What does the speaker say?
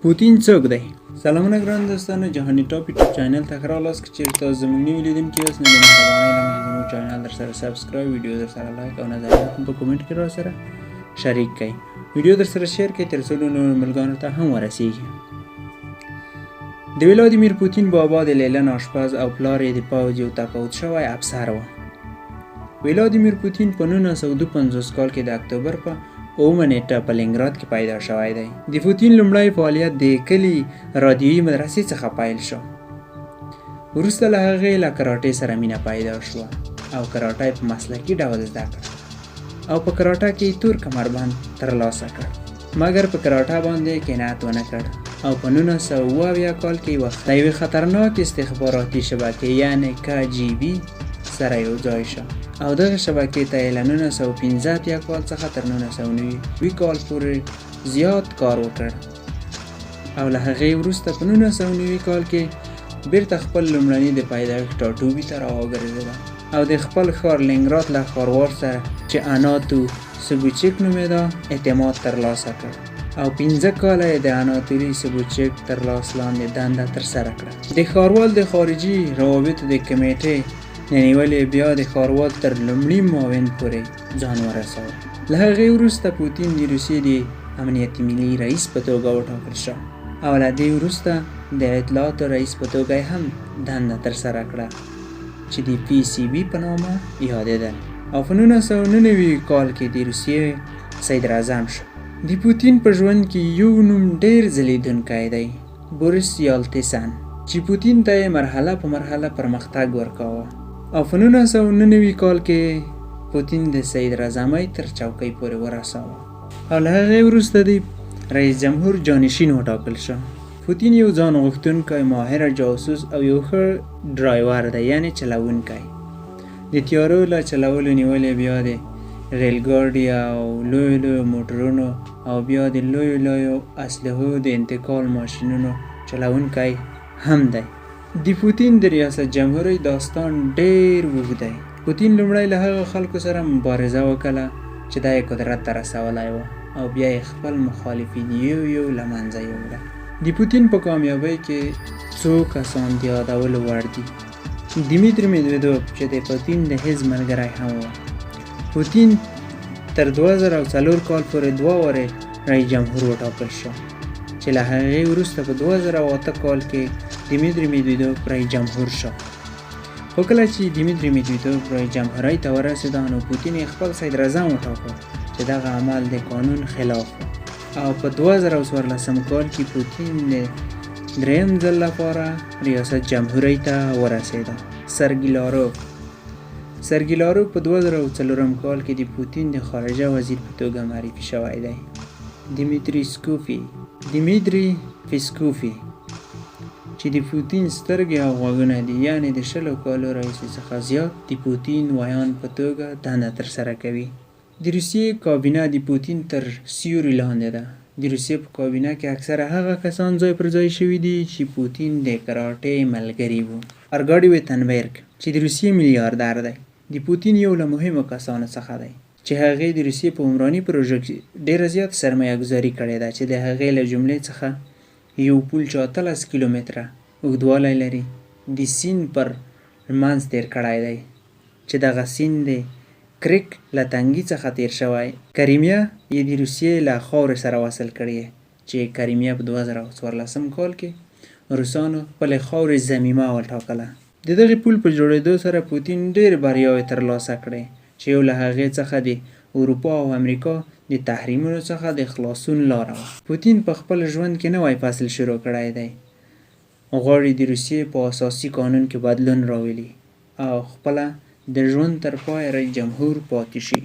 پوتین څوک دی؟ سلامونه ګران دوستانو، جهانی ټاپ یوټیوب چینل ته ښه راغلاست. که چیرې تاسو زموږ نوي لیدونکي یاست نو د مهربانۍ له مخې زموږ چینل درسره سبسکرایب، ویډیو درسره لایک او نظریات هم په کومنټ کې راسره شریک کړئ. ویډیو درسره شیر کړئ تر څو نورو ملګرو ته هم ورسیږي. د ولادیمیر پوتین بابا د لیلن آشپز او پلار یې د پوځ یو تقاعد شوی افسر و. ولادیمیر پوتین په 1952 کال کې د اکتوبر په 9 نیټه په لنګراد کې پیدا شوی دی. د پوتین لومړی فعالیت د کلي رادیویي مدرسې څخه پیل شو. وروسته له هغې له کراټې سره مینه پیدا شوه او کراټه په مسلکي ډول زده کړه او په کراټه کې تور کمربند ترلاسه کړ، مګر په کراټه باندې قناعت ونه کړ او په 1970 کال کې د یوې خطرناک استخباراتي شبکې یعنې KGB سره یو ځای شو او دغه شبکې ته یې له 1915 کال څخه تر 1990 کال پورې زیات کار وکړ او له هغې وروسته په 1990 کال کې بیرته خپل لومړني د پیدایښت ټاټوبي ته راوګرځېده او د خپل ښار لنګراد له ښاروال سره چې اناتو سوبوچیک نومېده اعتماد ترلاسه کړ او 15 کاله یې د اناتولي سوبوچیک تر لاس لاندې دنده ترسره کړه. د ښاروال د خارجي روابطو د کمیټې ننیولې بیا د ښاروال تر لومړي معاون پورې ځان ورساوه. له هغې وروسته پوتین د روسیې د امنیت ملي رئیس په توګه وټاکل شو او له دې وروسته د اطلاعاتو رئیس په توګه هم دنده ترسره کړه چې د PCB په نامه یادېدل او په 1999 کال کې د روسیې صدر اعظم شو. د پوتین په ژوند کې یو نوم ډېر ځلیدونکی دی، بوریس یالتسن، چې پوتین ته یې مرحله په مرحله پرمختګ ورکاوه او په 1999 کال کې پوتین د صدر اعظمۍ تر چوکۍ پورې ورساوه او له هغې وروسته د رئیس جمهور جانشین وټاکل شو. پوتین یو ځان غوښتونکی، ماهر جاسوس او یو ښه ډرایور دی، یعنی چلوونکی. د تیارو له چلولو نیولې بیا د ریل ګاډي او لویو موټرونو او بیا د لویو اسلحو د انتقال ماشینونو چلوونکی هم دی. د پوتین د ریاست جمهورۍ داستان ډېر اوږد دی. پوتین لومړی له هغو خلکو سره مبارزه وکړه چې دا یې قدرت ته رسولی و او بیا یې خپل مخالفین یو له منځه یوړل. د پوتین په کامیابۍ کې څو کسان د یادولو وړ دي. دیمیتری میدویدوف چې د پوتین د حزب ملګری هم و. پوتین تر 2004 کال پورې 2 وارې رئیس جمهور وټاکل شو چې له هغې وروسته په 2008 کال کې دیمیتری میدویدوف رئیس جمهور شو. خو کله چې دیمیتری میدویدوف رئیس جمهورۍ ته ورسېده نو پوتین یې خپل صدر اعظم وټاکه چې دغه عمل د قانون خلاف و او په 2014 کال کې پوتین د دریم ځل لپاره ریاست جمهورۍ ته ورسېده. سرګی لاروف په 2004 کال کې د پوتین د خارجه وزیر په توګه معرفي شوی دی. دیمیتری پیسکوفي چې د پوتین سترګې او غوږونه دي، یعنی د 20 کالو راهیسې څخه زیات د پوتین ویان په توګه دنده ترسره کوي. د روسیې کابینه د پوتین تر سیوري لاندې ده. د روسیې په کابینه کې اکثره هغه کسان ځای پر ځای شوي دي چې پوتین د کراټې ملګري وو. ارګاډي ویتنبرګ چې د روسیې میلیاردر دی، د پوتین یو له مهمو کسانو څخه دی چې هغې د روسیې په عمراني پروژه کې ډېره زیات سرمایه ګذاري کړې ده چې د هغې له جملې څخه یو پل چې 18 کیلومتره اوږدوالی لري د سیند پر منځ تیر کړی دی چې دغه سیند د کریک له تنګي څخه تیر شوی. کریمیا یې د روسیې له خاورې سره وصل کړی چې کریمیا په 2014 کال کې روسانو خپلې خاورې ضمیمه وټاکله. د دغې پل په جوړېدو سره پوتین ډېر بریاوې ترلاسه کړې چې یو له هغې څخه د اروپا او امریکا د تحریمونو څخه د خلاصون لاره وه. پوتین په خپل ژوند کې نوی فصل شروع کړی دی. غواړي د روسیې په اساسي قانون کې بدلون راولي او خپله د ژوند تر پایه رئیس جمهور پاتې شي.